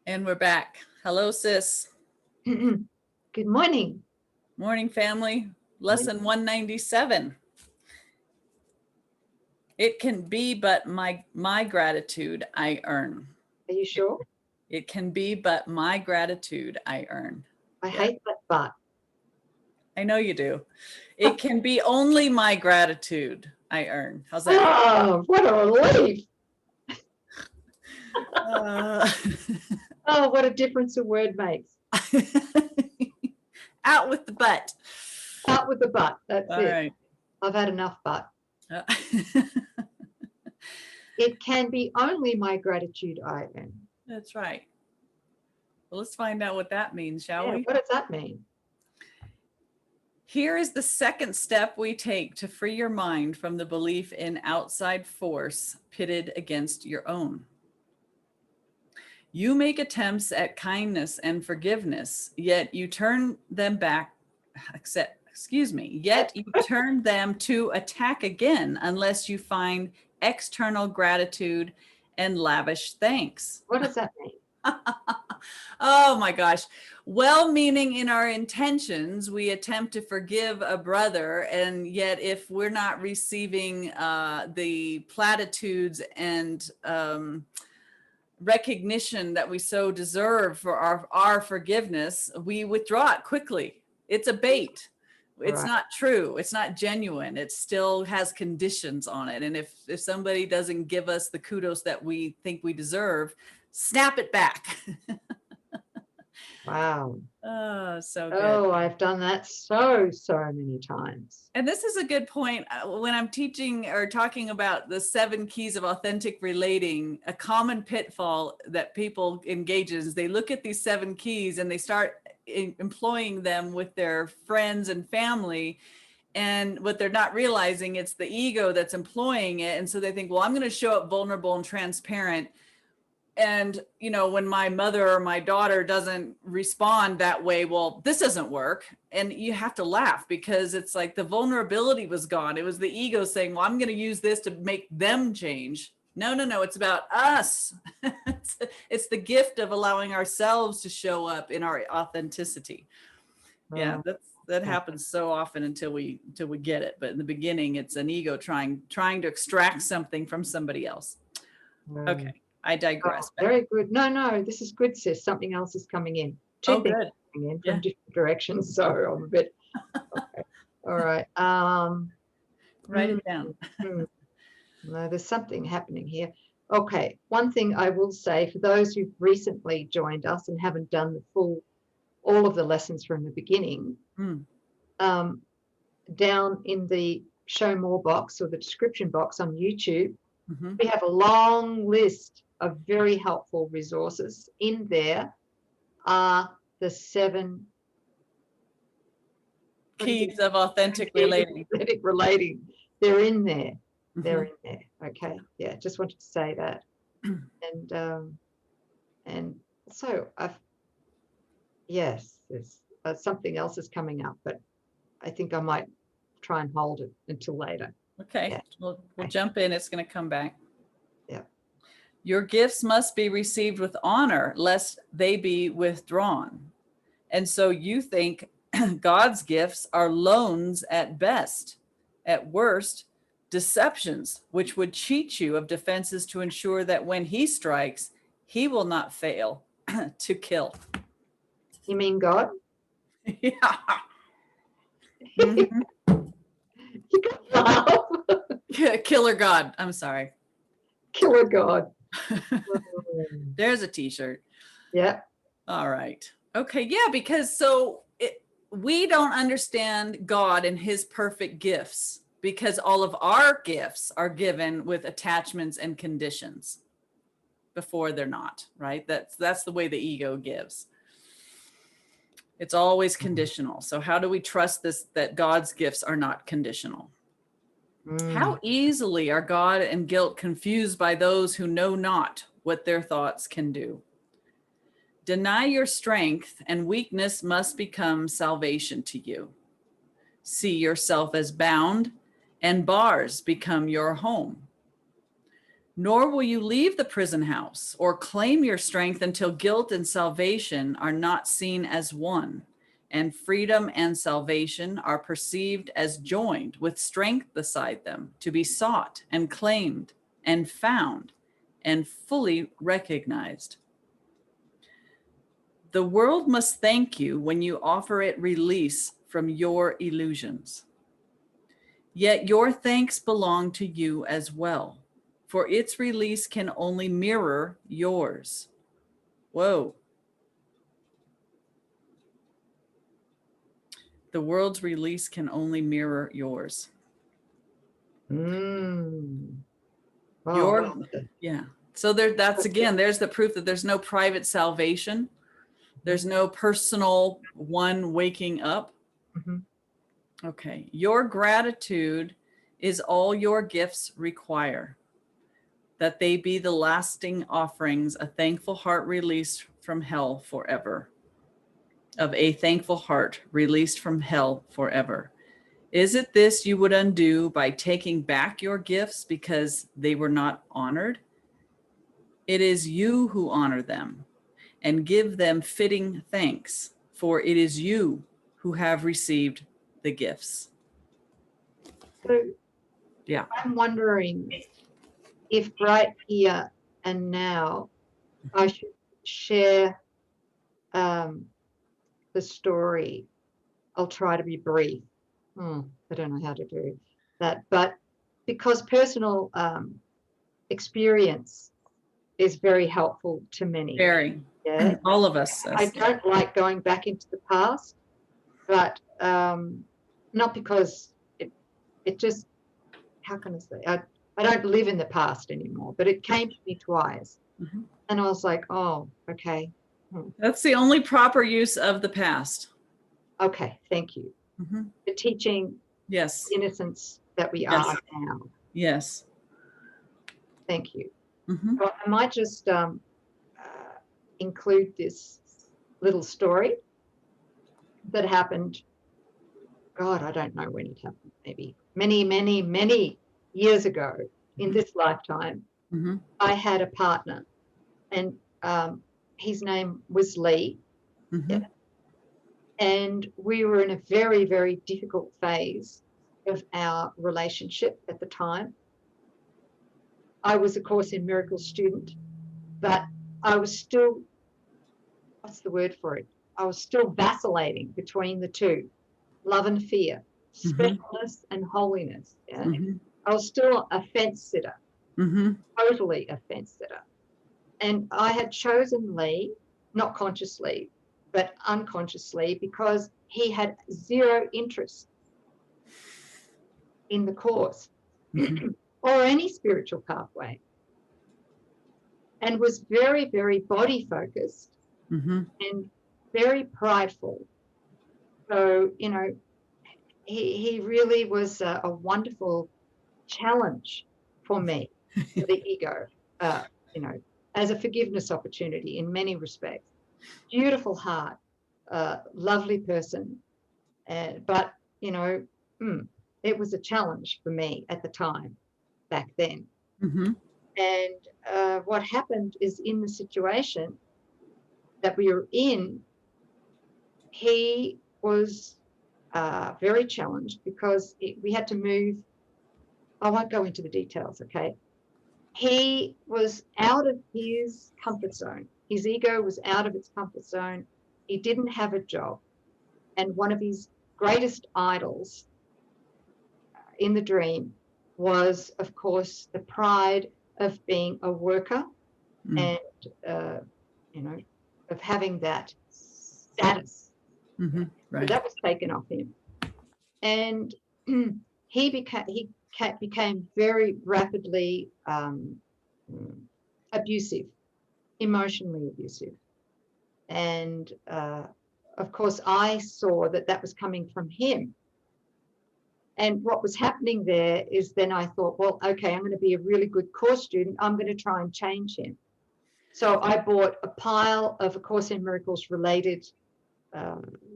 And we're back. Hello, sis. Good morning. Morning, family. Lesson 197. It can be but my gratitude I earn. Are you sure? It can be but my gratitude I earn. I hate that but. I know you do. It can be only my gratitude I earn. How's that? Oh, what a relief. Oh, what a difference a word makes. Out with the but. Out with the but. That's All it. right. I've had enough but. It can be only my gratitude I earn. That's right. Well, let's find out what that means, shall we? What does that mean? Here is the second step we take to free your mind from the belief in outside force pitted against your own. You make attempts at kindness and forgiveness, yet you turn them back, yet you turn them to attack again unless you find external gratitude and lavish thanks. What does that mean? Oh my gosh. Well-meaning in our intentions, we attempt to forgive a brother, and yet if we're not receiving the platitudes and recognition that we so deserve for our forgiveness, we withdraw it quickly. It's a bait. It's Right. not true. It's not genuine. It still has conditions on it. And if somebody doesn't give us the kudos that we think we deserve, snap it back. Wow. Oh, so good. Oh, I've done that so many times. And this is a good point. When I'm teaching or talking about the 7 keys of authentic relating, a common pitfall that people engage in is they look at these 7 keys and they start employing them with their friends and family. And what they're not realizing, it's the ego that's employing it. And so they think, well, I'm going to show up vulnerable and transparent. And, you know, when my mother or my daughter doesn't respond that way, well, this doesn't work. And you have to laugh because it's like the vulnerability was gone. It was the ego saying, well, I'm going to use this to make them change. No, it's about us. It's the gift of allowing ourselves to show up in our authenticity. Yeah, that happens so often until we get it. But in the beginning, it's an ego trying to extract something from somebody else. Okay. I digress. Oh, very good. No, this is good, sis. Something else is coming in. Two things coming in from different directions. So I'm a bit, okay. All right. Write it down. No, there's something happening here. Okay. One thing I will say for those who've recently joined us and haven't done all of the lessons from the beginning, down in the show more box or the description box on YouTube, we have a long list of very helpful resources. In there are the 7 keys of authentic relating. They're in there. They're in there. Okay. Yeah. Just wanted to say that. And so there's something else is coming up, but I think I might try and hold it until later. Okay. Yeah. We'll jump in. It's going to come back. Yeah. Your gifts must be received with honor, lest they be withdrawn. And so you think God's gifts are loans at best, at worst, deceptions, which would cheat you of defenses to ensure that when he strikes, he will not fail to kill. You mean God? Yeah. You can laugh. Killer God. I'm sorry. Killer God. There's a t-shirt. Yeah. All right. Okay. Yeah, because we don't understand God and his perfect gifts because all of our gifts are given with attachments and conditions before they're not, right? That's the way the ego gives. It's always conditional. So how do we trust this, that God's gifts are not conditional? How easily are God and guilt confused by those who know not what their thoughts can do? Deny your strength, and weakness must become salvation to you. See yourself as bound, and bars become your home. Nor will you leave the prison house or claim your strength until guilt and salvation are not seen as one, and freedom and salvation are perceived as joined with strength beside them, to be sought and claimed and found and fully recognized. The world must thank you when you offer it release from your illusions. Yet your thanks belong to you as well, for its release can only mirror yours. Whoa. The world's release can only mirror yours. Oh, Yeah. So that's again, there's the proof that there's no private salvation. There's no personal one waking up. mm-hmm. Okay. Your gratitude is all your gifts require, that they be the lasting offerings, a thankful heart released from hell forever. Of a thankful heart released from hell forever. Is it this you would undo by taking back your gifts because they were not honored? It is you who honor them and give them fitting thanks, for it is you who have received the gifts. So yeah, I'm wondering if right here and now I should share the story. I'll try to be brief. I don't know how to do that, but because personal experience is very helpful to many. Very. Yeah. All of us. I don't like going back into the past, but not because it just, how can I say, I don't live in the past anymore, but it came to me twice. Mm-hmm. And I was like, oh, okay. That's the only proper use of the past. Okay, thank you. Mm-hmm. The teaching, yes, innocence that we are now. Yes. Thank you. Mm-hmm. So I might just include this little story that happened. God, I don't know when it happened. Maybe many years ago in this lifetime. Mm-hmm. I had a partner, and his name was Lee. Mm-hmm. And we were in a very, very difficult phase of our relationship at the time. I was a Course in Miracles student, but I was still, what's the word for it? I was still vacillating between the two, love and fear, specialness and holiness. Yeah? I was still a fence sitter, totally a fence sitter. And I had chosen Lee, not consciously, but unconsciously, because he had zero interest in the Course or any spiritual pathway, and was very, very body focused and very prideful. So, you know, he really was a wonderful challenge for me, for the ego, you know, as a forgiveness opportunity in many respects. Beautiful heart, lovely person, but, you know, it was a challenge for me at the time, back then. And what happened is, in the situation that we were in, he was very challenged because we had to move. I won't go into the details, okay? He was out of his comfort zone. His ego was out of its comfort zone. He didn't have a job. And one of his greatest idols in the dream was, of course, the pride of being a worker and, you know, of having that status. Right. So that was taken off him. And he became very rapidly abusive, emotionally abusive. And, of course, I saw that that was coming from him. And what was happening there is, then I thought, well, okay, I'm going to be a really good Course student. I'm going to try and change him. So I bought a pile of A Course in Miracles related,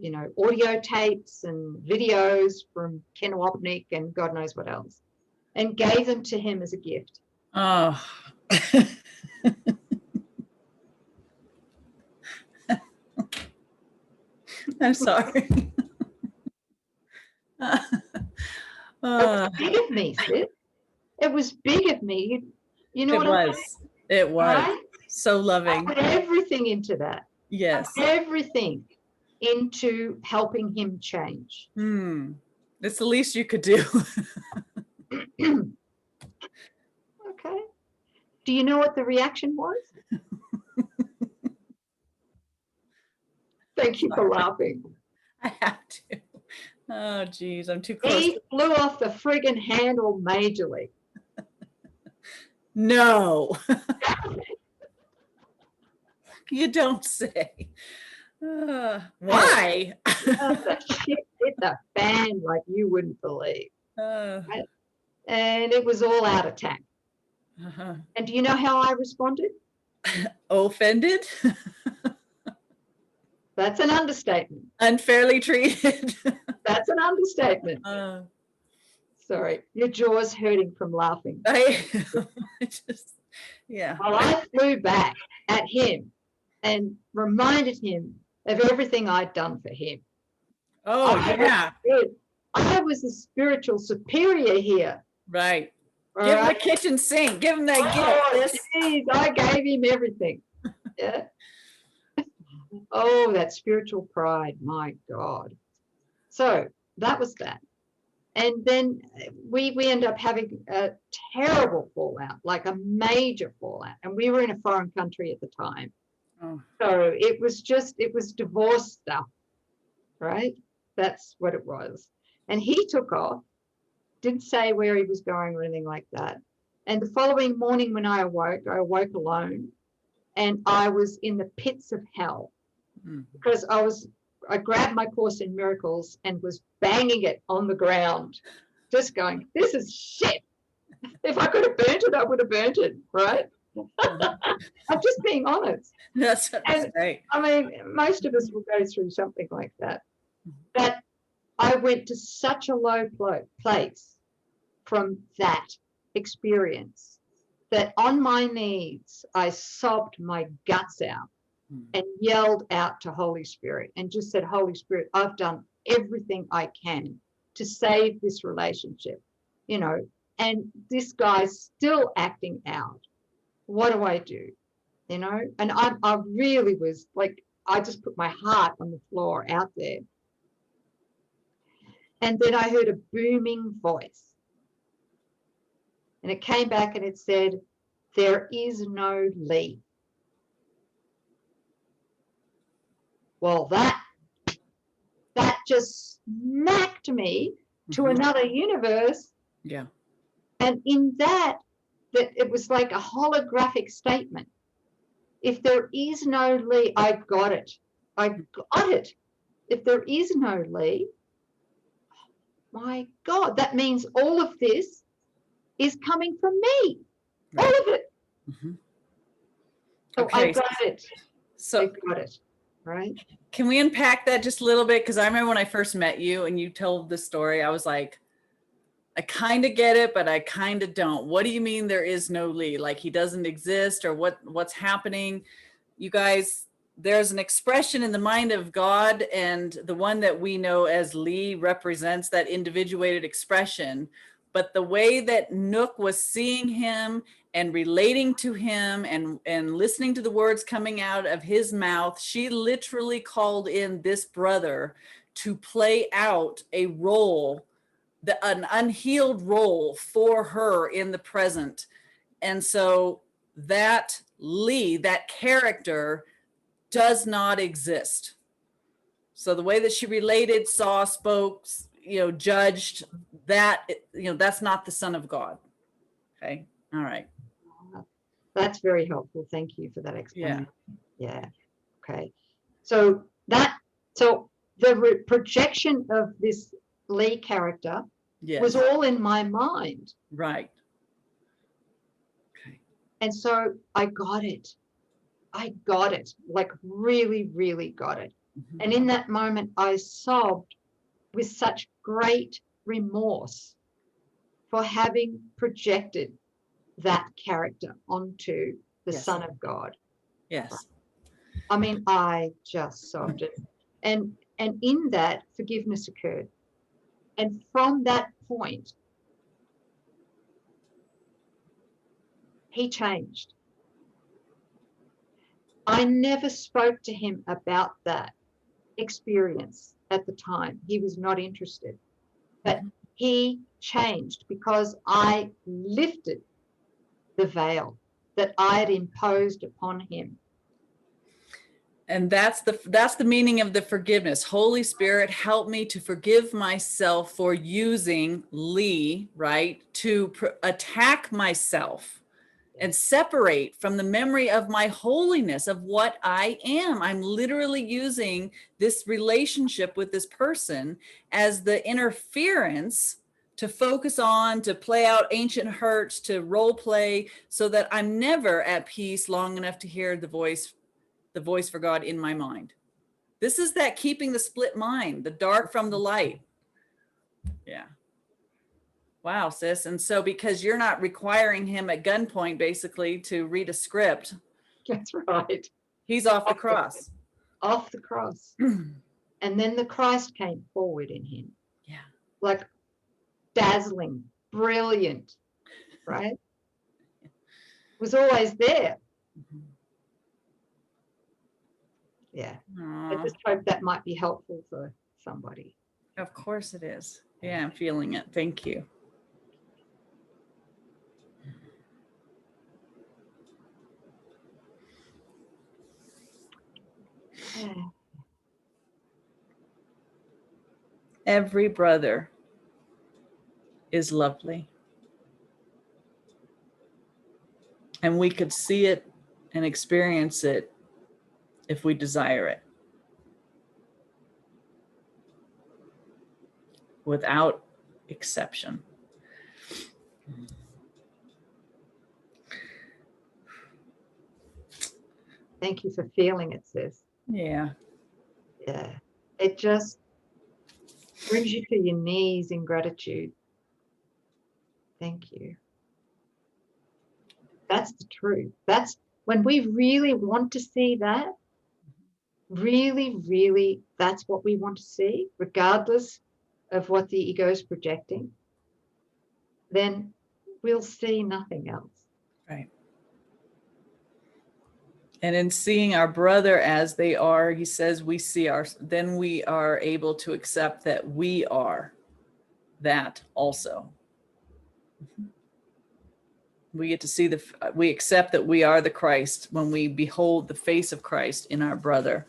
you know, audio tapes and videos from Ken Wapnick and God knows what else, and gave them to him as a gift. Oh. I'm sorry. It was big of me, Sid. It was big of me. You know It what I mean? was. It was. Right? So I loving. put everything into that. Yes. Everything into helping him change. It's the least you could do. Okay. Do you know what the reaction was? Thank you for laughing. I have to. Oh, geez, I'm too close. He flew off the friggin' handle majorly. No. You don't say. Why? The shit hit the fan like you wouldn't believe. Right? And it was all out of tank. And do you know how I responded? Offended? That's an understatement. Unfairly treated? That's an understatement. Sorry, your jaw's hurting from laughing. Yeah. Well, I flew back at him and reminded him of everything I'd done for him. Oh, yeah. I was the spiritual superior here. Right. Give him the kitchen sink. Give him that gift. Geez, I gave him everything. Yeah. Oh, that spiritual pride. My God. So that was that. And then we end up having a terrible fallout, like a major fallout. And we were in a foreign country at the time. Oh. So it was divorce stuff, right? That's what it was. And he took off, didn't say where he was going or anything like that. And the following morning when I awoke alone, and I was in the pits of hell because I grabbed my Course in Miracles and was banging it on the ground, just going, this is shit. If I could have burnt it, I would have burnt it, right? I'm just being honest. That's great. I mean, most of us will go through something like that. But I went to such a low place from that experience that on my knees, I sobbed my guts out and yelled out to Holy Spirit and just said, Holy Spirit, I've done everything I can to save this relationship, and this guy's still acting out. What do I do? And I really was like, I just put my heart on the floor out there. And then I heard a booming voice. And it came back and it said, there is no Lee. Well, that just smacked me to another universe. Yeah. And in that it was like a holographic statement. If there is no Lee, I got it. I got it. If there is no Lee, my God, that means all of this is coming from me. Right. All of it. So okay. I got it. So I got it. Right. Can we unpack that just a little bit? Because I remember when I first met you and you told the story, I was like, I kind of get it, but I kind of don't. What do you mean there is no Lee? Like he doesn't exist, or what's happening? You guys, there's an expression in the mind of God, and the one that we know as Lee represents that individuated expression. But the way that Nouk was seeing him and relating to him and listening to the words coming out of his mouth, she literally called in this brother to play out a role, an unhealed role for her in the present. And so that Lee, that character, does not exist. So the way that she related, saw, spoke, judged, that, that's not the Son of God. Okay. All right. That's very helpful. Thank you for that explanation. Yeah. Okay. So the projection of this Lee character was all in my mind. Right. Okay. And so I got it. Like really, really got it. And in that moment, I sobbed with such great remorse for having projected that character onto the Yes. Son of God. Yes. I mean, I just sobbed it. And in that, forgiveness occurred. And from that point, he changed. I never spoke to him about that experience at the time. He was not interested. But he changed because I lifted the veil that I had imposed upon him. And that's the meaning of the forgiveness. Holy Spirit, help me to forgive myself for using Lee, right, to attack myself and separate from the memory of my holiness, of what I am. I'm literally using this relationship with this person as the interference to focus on, to play out ancient hurts, to role play, so that I'm never at peace long enough to hear the voice for God in my mind. This is that keeping the split mind, the dark from the light. Yeah. Wow, sis. And so because you're not requiring him at gunpoint, basically, to read a script. That's right. He's off the cross. Off the cross. And then the Christ came forward in him. Yeah. Like dazzling, brilliant, right? Was always there. Mm-hmm. Yeah. Aww. I just hope that might be helpful for somebody. Of course it is. Yeah, I'm feeling it. Thank you. Yeah. Every brother is lovely. And we could see it and experience it if we desire it. Without exception. Thank you for feeling it, sis. Yeah. Yeah. It just brings you to your knees in gratitude. Thank you. That's the truth. That's when we really want to see that, really, really, that's what we want to see, regardless of what the ego is projecting, then we'll see nothing else. Right. And in seeing our brother as they are, he says, then we are able to accept that we are that also. We get to see we accept that we are the Christ when we behold the face of Christ in our brother.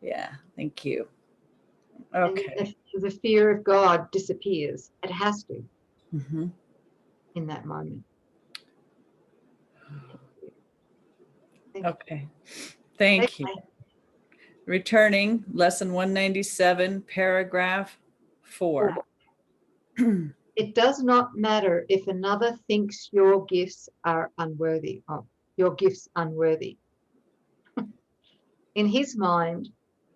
Yeah, thank you. Okay. And the fear of God disappears. It has to in that moment. Okay. Thank you. Returning, lesson 197, paragraph 4. It does not matter if another thinks your gifts are unworthy. In his mind,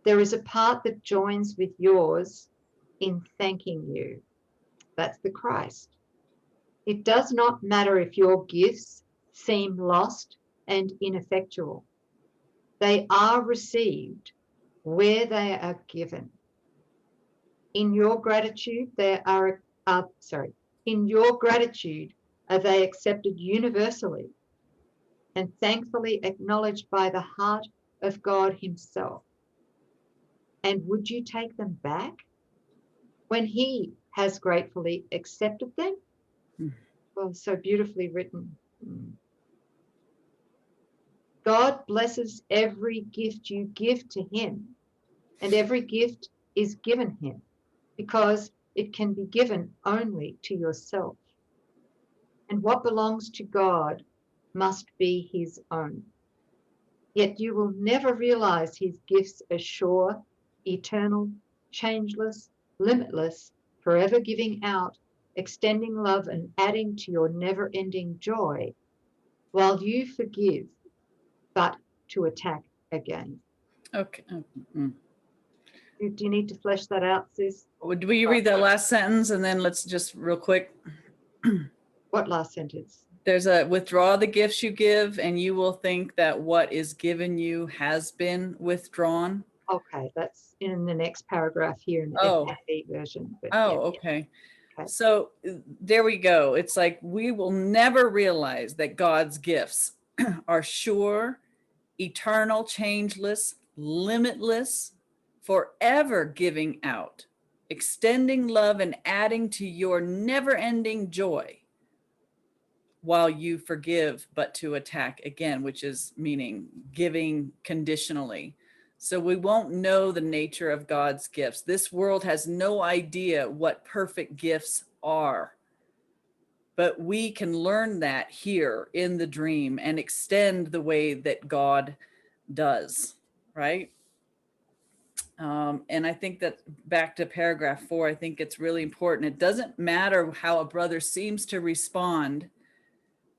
there is a part that joins with yours in thanking you. That's the Christ. It does not matter if your gifts seem lost and ineffectual. They are received where they are given. In your gratitude, are they accepted universally and thankfully acknowledged by the heart of God himself? And would you take them back when he has gratefully accepted them? Well, so beautifully written. God blesses every gift you give to him, and every gift is given him because it can be given only to yourself. And what belongs to God must be his own. Yet you will never realize his gifts as sure, eternal, changeless, limitless, forever giving out, extending love and adding to your never-ending joy while you forgive, but to attack again. Okay. Do you need to flesh that out, sis? Will you read that last sentence and then let's just real quick. What last sentence? There's a withdraw the gifts you give, and you will think that what is given you has been withdrawn. Okay, that's in the next paragraph here in the FFE version. But Okay. Okay. So there we go. It's like we will never realize that God's gifts are sure, eternal, changeless, limitless, forever giving out, extending love and adding to your never-ending joy while you forgive but to attack again, which is meaning giving conditionally. So we won't know the nature of God's gifts. This world has no idea what perfect gifts are. But we can learn that here in the dream and extend the way that God does, right? And I think that back to paragraph 4, I think it's really important. It doesn't matter how a brother seems to respond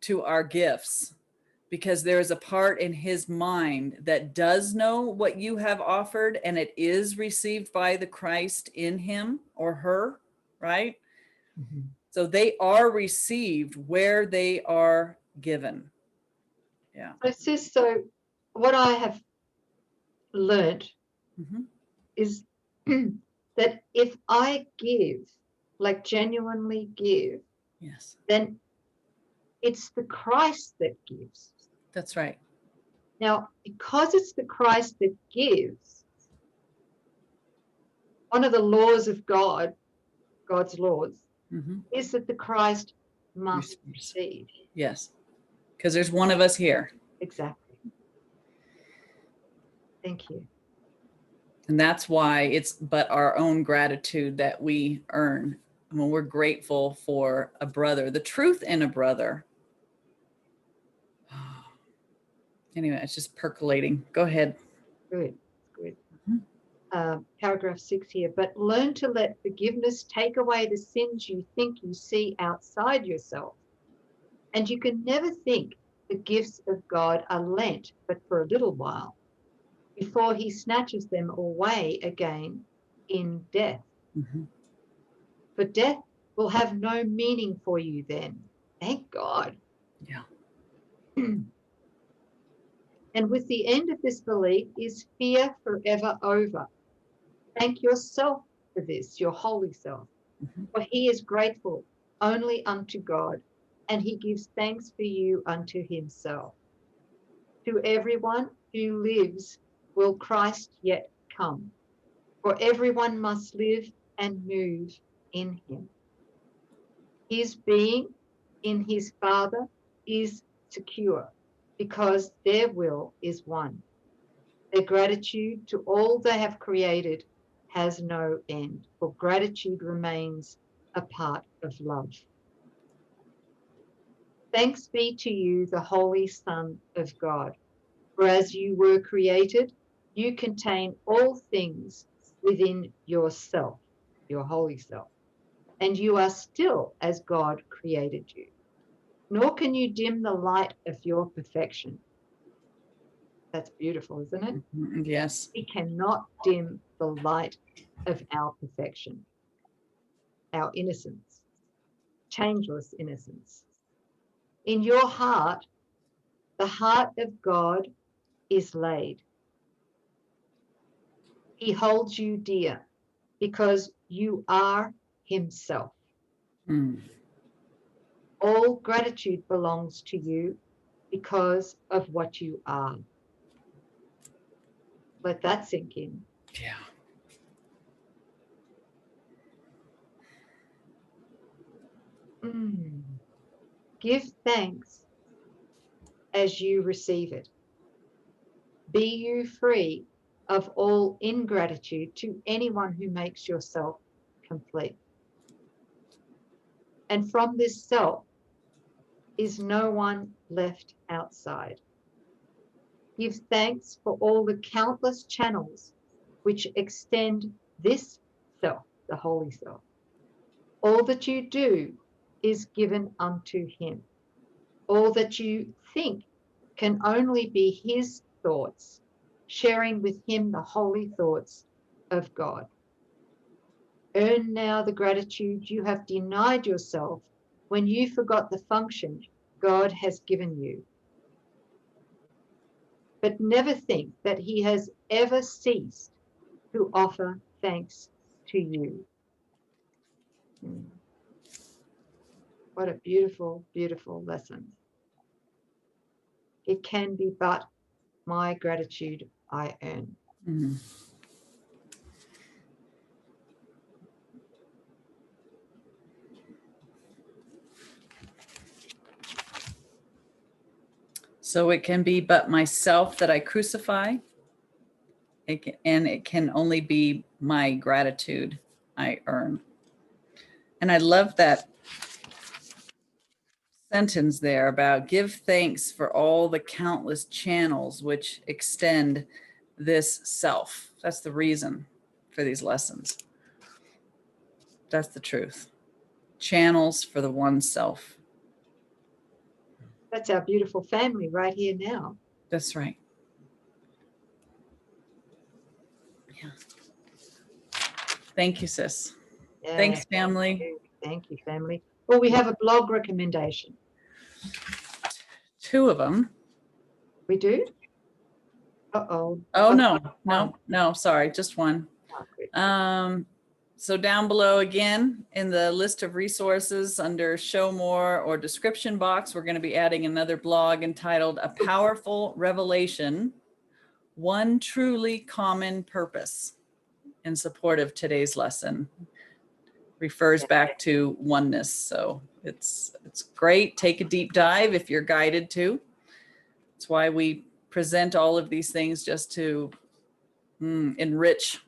to our gifts, because there is a part in his mind that does know what you have offered, and it is received by the Christ in him or her, right? Mm-hmm. So they are received where they are given. Yeah. So what I have learned is that if I give, like genuinely give, yes, then it's the Christ that gives. That's right. Now, because it's the Christ that gives, one of the laws of God, God's laws, is that the Christ must receive. Yes, because there's one of us here. Exactly. Thank you. And that's why it's but our own gratitude that we earn when we're grateful for a brother, the truth in a brother. Anyway, it's just percolating. Go ahead. Good. Paragraph 6 here. But learn to let forgiveness take away the sins you think you see outside yourself. And you can never think the gifts of God are lent but for a little while, before he snatches them away again in death. For death will have no meaning for you then. Thank God. Yeah. And with the end of this belief is fear forever over. Thank yourself for this, your holy self, for he is grateful only unto God, and he gives thanks for you unto himself. To everyone who lives will Christ yet come, for everyone must live and move in him. His being in his Father is secure, because their will is one. Their gratitude to all they have created has no end, for gratitude remains a part of love. Thanks be to you, the Holy Son of God, for as you were created, you contain all things within yourself, your holy self, and you are still as God created you. Nor can you dim the light of your perfection. That's beautiful, isn't it? Yes. We cannot dim the light of our perfection, our innocence, changeless innocence. In your heart, the heart of God is laid. He holds you dear because you are himself. All gratitude belongs to you because of what you are. Let that sink in. Yeah. Give thanks as you receive it. Be you free of all ingratitude to anyone who makes yourself complete. And from this self is no one left outside. Give thanks for all the countless channels which extend this self, the holy self. All that you do is given unto him. All that you think can only be his thoughts, sharing with him the holy thoughts of God. Earn now the gratitude you have denied yourself when you forgot the function God has given you. But never think that he has ever ceased to offer thanks to you. What a beautiful, beautiful lesson. It can be but my gratitude I earn. Mm. So it can be but myself that I crucify. And it can only be my gratitude I earn. And I love that sentence there about give thanks for all the countless channels which extend this self. That's the reason for these lessons. That's the truth. Channels for the one self. That's our beautiful family right here now. That's right. Yeah. Thank you, sis. Yeah, Thanks, family. Thank you, family. Well, we have a blog recommendation. 2 of them. We do? Uh-oh. Oh, no, sorry, just one. So down below again, in the list of resources under show more or description box, we're going to be adding another blog entitled A Powerful Revelation, One Truly Common Purpose, in support of today's lesson. Refers back to oneness. So it's great. Take a deep dive if you're guided to. That's why we present all of these things, just to enrich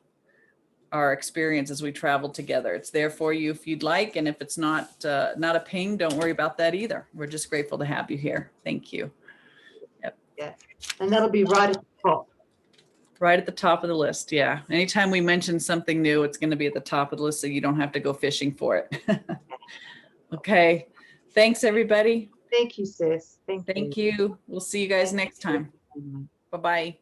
our experience as we travel together. It's there for you if you'd like. And if it's not a ping, don't worry about that either. We're just grateful to have you here. Thank you. Yep. Yeah. And that'll be right at the top. Right at the top of the list. Yeah. Anytime we mention something new, it's going to be at the top of the list so you don't have to go fishing for it. Okay. Thanks, everybody. Thank you, sis. Thank you. Thank you. We'll see you guys next time. Bye-bye.